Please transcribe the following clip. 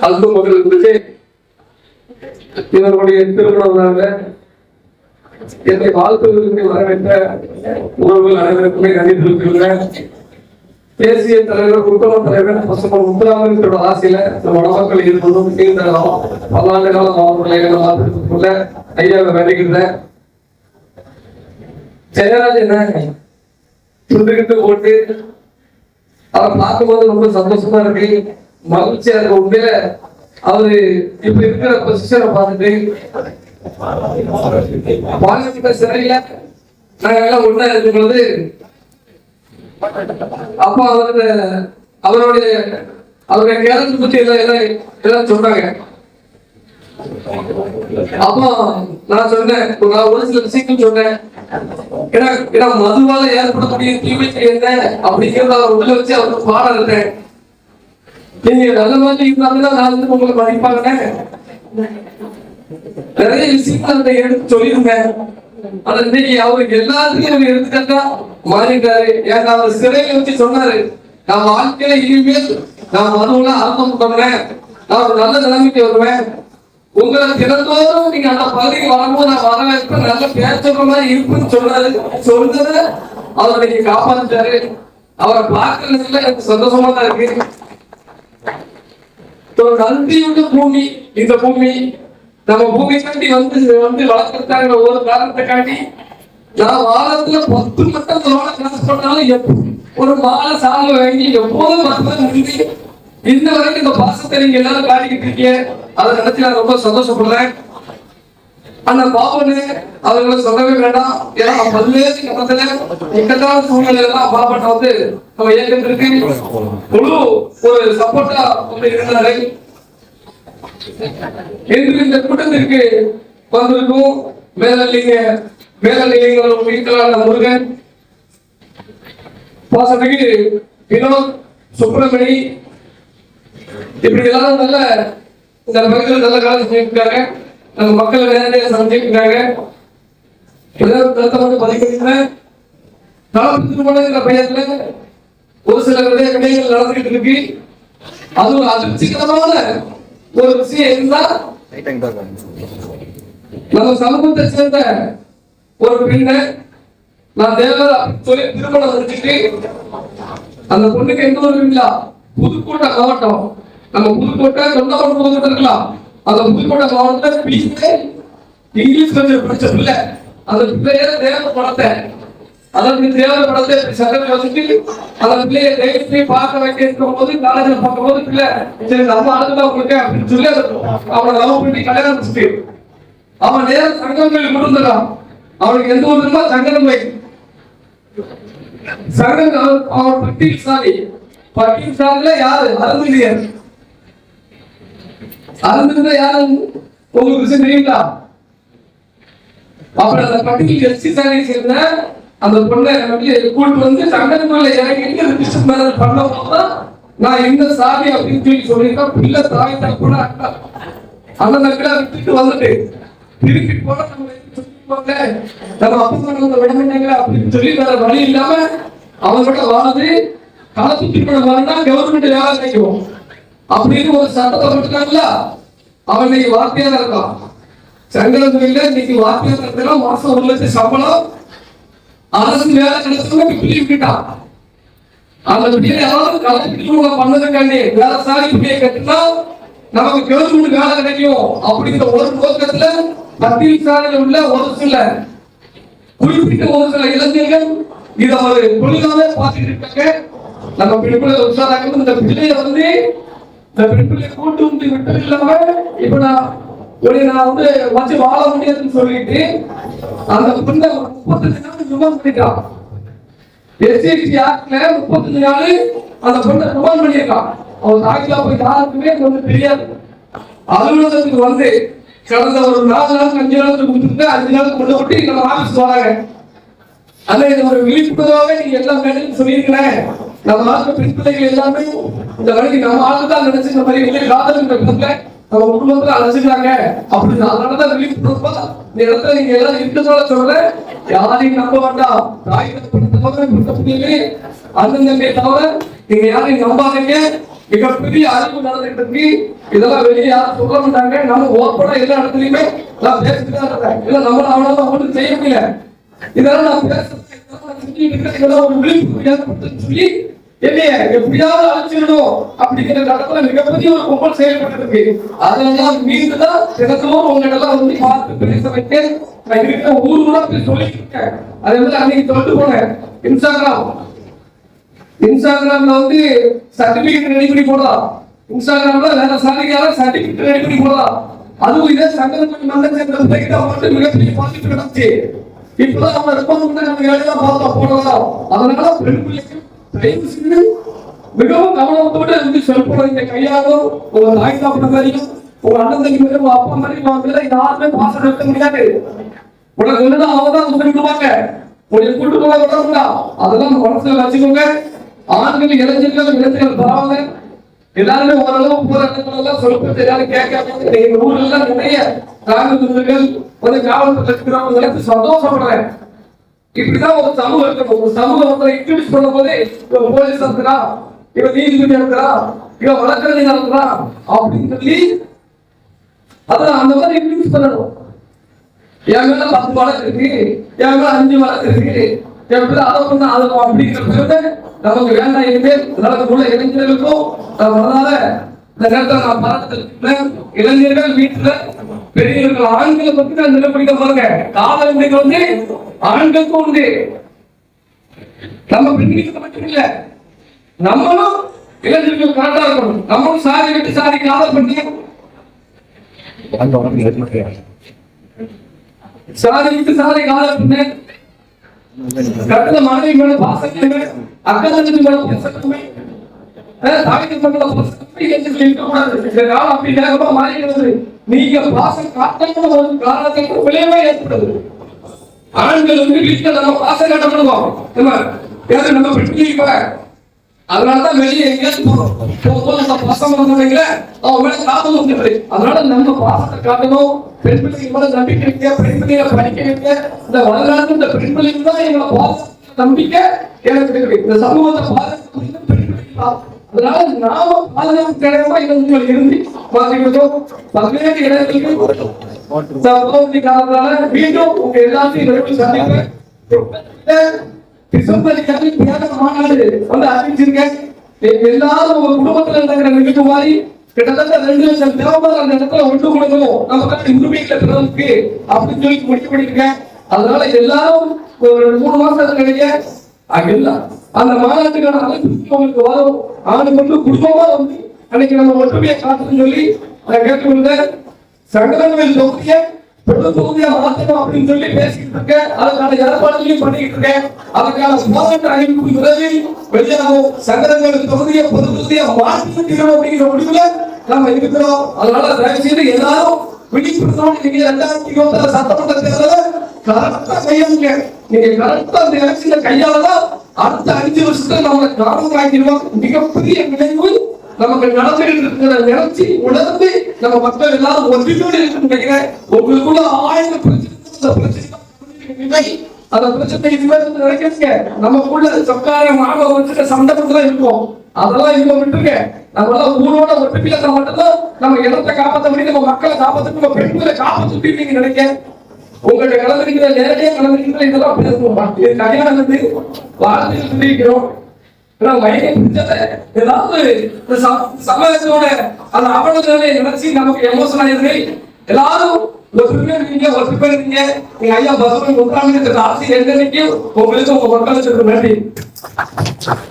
அன்பு மகளுக்கு இவருடைய திருமணமாக என்னை வாழ்த்துவதற்கு வரவேற்ற உறவுகள் அனைவருக்குமே நன்றி தெரிவித்துள்ளேன். தேசிய தலைவர் உட்கொள்ள தலைவர் பசுமன் முத்துராமலிங்கத்தோட ஆசையில நம்ம மணமக்கள் இருப்பதும் நீண்ட பல்லாண்டு காலம் அவர்களை ஐயாவை வேண்டிக்கிட்டேன். ஜெயராஜ் என்ன துண்டுகிட்டு போட்டு அவரை பார்க்கும்போது ரொம்ப சந்தோஷமா இருக்கு, மகிழ்ச்சியா இருக்கு. உண்மையில அவரு இப்ப இருக்கிற பொசிஷனை பார்த்துட்டு பாலிட்ட சிறையில நாங்க எல்லாம் ஒண்ணா இருக்கும்போது அப்பா அவருடைய கேரக்டர் பத்தி எல்லாம் சொன்னாங்க. அப்போ நான் சொன்னேன், ஒரு சில விஷயங்கள் சொன்னேன். ஏன்னா மதுவால ஏற்படக்கூடிய தீமைக்கு என்ன அப்படிங்கிறத அவர் உள்ள வச்சு அவருக்கு பாடம் இருந்தேன். நீங்க நல்ல மாதிரி இருந்தாலும் நான் வந்து உங்களை மதிப்பாங்க. நிறைய விஷயங்கள் எடுத்து சொல்லிருங்க. ஆனா இன்னைக்கு அவருக்கு எல்லாத்துக்கும் அவர் எடுத்துக்கிட்டா மாறிட்டாரு. ஏன்னா அவர் சிறையில வச்சு சொன்னாரு, நான் வாழ்க்கையில இனிமேல் நான் மதுவுல ஆரம்பம் பண்றேன், நான் ஒரு நல்ல நிலைமைக்கு வருவேன், உங்களை தினந்தோறும் நீங்க அந்த பகுதிக்கு வரும்போது நான் வரவேற்பேன், நல்ல பேர் சொல்ற மாதிரி இருக்குன்னு சொன்னாரு. சொல்றத அவர் இன்னைக்கு காப்பாற்றிட்டாரு. அவரை பார்க்கறதுல எனக்கு சந்தோஷமா தான் இருக்கு. நன்றியுள்ள பூமி இந்த பூமி நம்ம பூமி காண்டி வந்து வளர்க்கறதுக்காக ஒரு காரணத்தை காட்டி நான் வாரத்துல 10 மட்டும் கிளாஸ் பண்ணாலும் ஒரு மாலை சாலை வாங்கி எப்போதும் முடிஞ்சு இந்த வரைக்கும் இந்த பாசத்தை நீங்க எல்லாரும் காட்டிக்கிட்டு இருக்கீங்க. அதை நினைச்சு நான் ரொம்ப சந்தோஷப்படுறேன். அந்த பாபனு அவர்களை சொல்லவே வேண்டாம். ஏன்னா பல்வேறு கட்டத்துல இக்கட்டான சூழ்நிலையெல்லாம் பாபன் வந்து நம்ம இயக்கத்திற்கு முழு ஒரு சப்போர்ட்டா இருந்தாரு. என்று இந்த கூட்டத்திற்கு வந்திருக்கும் மேலிங்கர் முருகன், பாசத்துக்கு வினோத், சுப்பிரமணி, இப்படி எல்லாரும் நல்ல இந்த பகுதியில் நல்ல காலம் செஞ்சிருக்காங்க. நம்ம மக்களை நேரடியாக சந்திக்கிறாங்க. பதிக்கிறேன். பெயர்ல ஒரு சில விடயங்கள் நடந்துகிட்டு இருக்கு. அது ஒரு அதிர்ச்சிகரமான ஒரு விஷயம் இருந்தா, நம்ம சமூகத்தை சேர்ந்த ஒரு பெண்ணை நான் தேவர சொல்லி திருமணம் செஞ்சுட்டு அந்த பொண்ணுக்கு எந்த ஒரு இல்லா புதுக்கோட்டை மாவட்டம், நம்ம புதுக்கோட்டை தொண்டை இருக்கலாம். அந்த புதுக்கோட்டை மாவட்டத்தை இங்கிலீஷ் கொஞ்சம் பிரச்சனை இல்லை. அந்த பிள்ளைய தேவ படத்தை அதற்கு தேவ படத்தை சட்டத்தை வச்சுட்டு அந்த பிள்ளைய தைரியத்தை பார்க்க வைக்க இருக்கும் போது காலேஜ்ல பார்க்கும் போது பிள்ளை சரி நம்ம ஆளுதான் உங்களுக்கு அப்படின்னு சொல்லி அவனை லவ் பண்ணி கல்யாணம் வச்சுட்டு அவன் நேரம் சங்கங்கள் கொடுத்துறான். அவனுக்கு எந்த ஒரு இருந்தா சங்கடம் போய் சங்கம் அவன் பட்டியல் சாலையில யாரு அருந்தியர் அருந்திருந்த யாரு உங்களுக்கு விஷயம் தெரியுங்களா? அப்புறம் அந்த பட்டியல் எஸ்சி சாலையை சேர்ந்த அந்த பொண்ணை கூட்டு வந்து சங்கடங்களை இறங்கி பண்ணதான் நான் இந்த சாமி அப்படின்னு சொல்லியிருக்கேன். பிள்ளை தாய் கூட அந்த நக்கலை விட்டுட்டு வந்துட்டு திருப்பி போன நம்ம அப்பா விடமாட்டாங்க அப்படின்னு சொல்லி வேற வழி இல்லாம அவங்களோட வாழ்ந்து காலத்து திருமணம் வாழ்ந்தா கவர்மெண்ட் வேலை கிடைக்கும் அப்படின்னு ஒரு சட்டத்தை போட்டுக்காங்கல்ல. அவன் இன்னைக்கு வார்த்தையா இருக்கான். சங்கரத்துல இன்னைக்கு வார்த்தையா இருக்கிறா. மாசம் 1 லட்சம் சம்பளம், அரசு வேலை கிடைச்சவங்க பிள்ளை விட்டுட்டான். அந்த பிள்ளைய யாராவது கலந்து திருமணம் பண்ணதுக்காண்டி வேற சாரி பிள்ளைய கட்டினா நமக்கு கவர்மெண்ட் வேலை கிடைக்கும் அப்படிங்கிற ஒரு நோக்கத்துல பட்டியல் சாலையில் உள்ள ஒரு சில குறிப்பிட்ட ஒரு சில இளைஞர்கள் இதை ஒரு தொழிலாவே பார்த்துட்டு இருக்காங்க. நம்ம பெண்பிள்ளை உற்சாகம் இந்த பிள்ளைய வந்து இந்த பெண்பிள்ளைய கூட்டு வந்து விட்டு இல்லாம இப்ப நான் வச்சு வாழ முடியாதுன்னு சொல்லிட்டு அந்த பிள்ளை 35 நாள் ரிமாண்ட் பண்ணிட்டான். எஸ்சிஎஸ்டி ஆக்ட்ல 35 நாள் அந்த பொண்ணை ரிமாண்ட் பண்ணியிருக்கான். அவன் தாய்லா போய் யாருக்குமே வந்து தெரியாது. அலுவலகத்துக்கு வந்து கடந்த ஒரு 4 நாள் 5 நாளுக்கு கொடுத்துட்டு 5 நாளுக்கு கொண்டு விட்டு நம்ம ஆபீஸ் வராங்க. ஆனா இது ஒரு விழிப்புணர்வாக நீங்க எல்லா மேடையும் சொல்லியிருக்கிறேன். நம்ம நாட்டு பெண் பிள்ளைகள் எல்லாமே இந்த வரைக்கும் நம்ம ஆளுதான் நினைச்சு இந்த மாதிரி காதல் நம்ம குடும்பத்துல அழைச்சிக்கிறாங்க அப்படின்னு அதனாலதான் விழிப்புணர்வா இந்த இடத்துல நீங்க எல்லாம் இருக்கிறதால சொல்றேன். யாரையும் நம்ப வேண்டாம். தாய் அண்ணன் தம்பியை தவிர நீங்க யாரையும் நம்பாதீங்க. மிகப்பெரிய அறிவு நடந்துட்டு இருக்கு. இதெல்லாம் வெளியே யாரும் சொல்ல மாட்டாங்க. நம்ம ஓப்பனா எல்லா இடத்துலயுமே நான் பேசிட்டு தான் இருக்கேன். இல்ல நம்மளால அவ்வளவுதான் ஒன்றும் செய்ய முடியல. இதெல்லாம் நான் பேசுறேன் ஒரு விழிப்புணர்வு ஏற்படுத்துன்னு சொல்லி என்னைய எப்படியாவது அழைச்சிடணும் அப்படிங்கிற இடத்துல மிகப்பெரிய ஒரு கும்பல் செயல்பட்டு இருக்கு. அதெல்லாம் மீண்டுதான் தினத்தோடு உங்களெல்லாம் வந்து பார்த்து பேச வைக்க நான் இருக்கிற ஊர் போய் சொல்லிட்டு இருக்கேன். அதே மாதிரி அன்னைக்கு சொல்லிட்டு போனேன். இன்ஸ்டாகிராம்ல வந்து சர்டிபிகேட் ரெடி பண்ணி போடலாம். இன்ஸ்டாகிராம்ல வேற சாதிக்கார சர்டிபிகேட் ரெடி பண்ணி போடலாம். அதுவும் இதே சங்கரன் மட்டும் மிகப்பெரிய பாதிப்பு நடந்துச்சு. இப்பதான் அவங்க ரெஸ்பான்ஸ் பண்ண நம்ம வேலையெல்லாம் பார்த்தோம் போடலாம். அதனால பெண் பிள்ளைக்கு மிகவும் கவனத்தோடு இருந்து செல்போனை கையாலும் உங்க தாய் தாப்பன மாதிரியும் உங்க அண்ணன் தங்கி மாதிரி உங்க அப்பா மாதிரி வாங்கல யாருமே பாசம் நிறுத்த முடியாது. உனக்கு வந்துதான் அவங்க தான் சொல்லிடுவாங்க. உடைய கூட்டு போக விடணும்னா அதெல்லாம் மனசுல வச்சுக்கோங்க. ஆண்கள் இளைஞர்கள் பரவாயில்ல எல்லாருமே ஓரளவு போற இடங்களெல்லாம் சொல்லிட்டு எல்லாரும் கேட்காம எங்க ஊர்ல எல்லாம் நிறைய காவல்துறைகள் வந்து காவல்துறை சந்தோஷப்படுறேன். இப்படிதான் ஒரு சமூகம் இருக்கணும். ஒரு சமூகம் இன்ட்ரடியூஸ் பண்ணும் போதே இவன் போலீஸ் இருக்கிறா, இவன் நீதிபதி இருக்கிறா, இவன் வழக்கறிஞர் இருக்கிறா அப்படின்னு சொல்லி அதான் அந்த மாதிரி இன்ட்ரடியூஸ் பண்ணணும். என் மேல 10 வழக்கு இருக்கு, என் மேல 5 வழக்கு இருக்கு, என் பேர் அதை பண்ண ஆதரவு அப்படிங்கிறது நமக்கு வேண்டாம். இனிமேல் நடக்கக்குள்ள இளைஞர்களுக்கும் அதனால இந்த நேரத்தில் நான் பாராட்டுறேன். இளைஞர்கள் வீட்டுல பெரியவர்கள் ஆண்களை பத்தி நான் நிலைப்படுத்த பாருங்க. காதல் முறைகள் வந்து ஆண்களுக்கும் உண்டு. நம்ம பெண்களுக்கு மட்டும் இல்ல, நம்மளும் இளைஞர்கள் கரெக்டா இருக்கணும். நம்மளும் சாதி விட்டு சாதி காதல் பண்ணி சாதி விட்டு சாதி காதல் பண்ண கட்டள மனைவி மேல பாசமே, அக்கா தங்கச்சி மேல பாசமே, தாய்க்கு மேல பாசமே இருக்கக்கூடாது. இந்த காலம் அப்படி வேகமா மாறிடுது. நீங்க பாசம் காட்டணும் ஒரு காரணத்துக்கு விளைவே ஏற்படுது. ஆண்கள் வந்து வீட்டுல நம்ம பாசம் காட்ட பண்ணுவோம். நம்ம பெண்கள் அதனாலதான் வெளியே எங்கேயாச்சும் போறோம் பாசம் வந்தவங்கள அவன் மேல காதல் வந்துடுது. அதனால நம்ம பாசத்தை காட்டணும். பெண் பிள்ளைங்க மேல நம்பிக்கை வைக்க, பெண் பிள்ளைகளை படிக்க வைக்க, இந்த வளர்ந்து இந்த பெண் பிள்ளைங்க தான் எங்களை பாச நம்பிக்கை எனக்கு இருக்கு. இந்த சமூகத்தை பாதுகாப்பு பெண் பிள்ளைங்க. அதனால நாம பாதுகாப்பு கிடையாம இளைஞர்கள் இருந்து பாதிக்கிறோம். பல்வேறு இளைஞர்களுக்கு மீண்டும் உங்க எல்லாத்தையும் சந்திக்கிறேன். டிசம்பர் மாநாடு வந்து அறிவிச்சிருக்கேன். எல்லாரும் உங்க குடும்பத்துல இருக்கிற நிகழ்ச்சி மாதிரி கிட்டத்தட்ட 2 லட்சம் தேவையான அந்த இடத்துல ஒன்று கொடுக்கணும் நமக்கு உரிமைகளை பெறதுக்கு அப்படின்னு சொல்லி முடிவு பண்ணிருக்கேன். அதனால எல்லாரும் ஒரு 3 மாசம் கிடைக்க எல்லாம் அந்த மாநாட்டுக்கான அழைப்பு உங்களுக்கு வரும். ஆண்டு கொண்டு குடும்பமா வந்து அன்னைக்கு நம்ம ஒற்றுமையை காட்டுன்னு சொல்லி நான் கேட்டுக்கொண்டேன். சங்கரங்கள் தொகுதியை தொகுதியா மாற்றணும் அப்படின்னு சொல்லி பேசிக்கிட்டு இருக்கேன். அதுக்கான ஏற்பாடுகளையும் பண்ணிக்கிட்டு இருக்கேன். அதுக்கான மாவட்ட அறிவிப்பு விரைவில் வெளியாகும். சங்கரங்கள் தொகுதியை பொது தொகுதியா மாற்றிக்கணும் அப்படிங்கிற முடிவுல நம்ம இருக்கிறோம். அதனால தயவு செய்து எல்லாரும் விழிப்புணர்வு நீங்க 2026 சட்டமன்ற தேர்தலை கரெக்டா கையாளுங்க. நீங்க கரெக்டா அந்த எலெக்ஷன்ல கையாளதான் அடுத்த 5 வருஷத்துல நம்ம காரணம் ஆக்கிடுவோம். மிகப்பெரிய விளைவு நமக்கு நடந்துகிட்டு இருக்கிற நினைச்சு உணர்ந்து நம்ம மக்கள் எல்லாரும் ஒன்றியோடு நினைக்கிறேன். உங்களுக்குள்ள 1000 பிரச்சனை அந்த பிரச்சனை நினைக்கிறீங்க. நமக்குள்ள சர்க்கார மாணவ சண்டை மட்டும் இருக்கும். அதெல்லாம் இவங்க விட்டுருங்க. நம்மளால ஊரோட ஒற்றுமையில மட்டும்தான் நம்ம இடத்தை காப்பாற்ற முடியும். நம்ம மக்களை காப்பாற்ற, நம்ம பெண்களை காப்பாற்ற நீங்க நினைக்க உங்களுடைய கலந்துரைக்கிற நேரடியாக கலந்துரைக்கிற இதெல்லாம் பேசணும். இது கல்யாணம் வந்து வாழ்த்து சொல்லியிருக்கிறோம். ஏதாவது சமயத்தோட அந்த அவலங்களை நினைச்சு நமக்கு எமோஷன் ஆயிருது. எல்லாரும் ஒற்றுமையா இருக்கீங்க. நீங்க ஐயா பசுமை முத்தாமின் ஆசை எந்த உங்களுக்கு உங்க மக்களுக்கு நன்றி.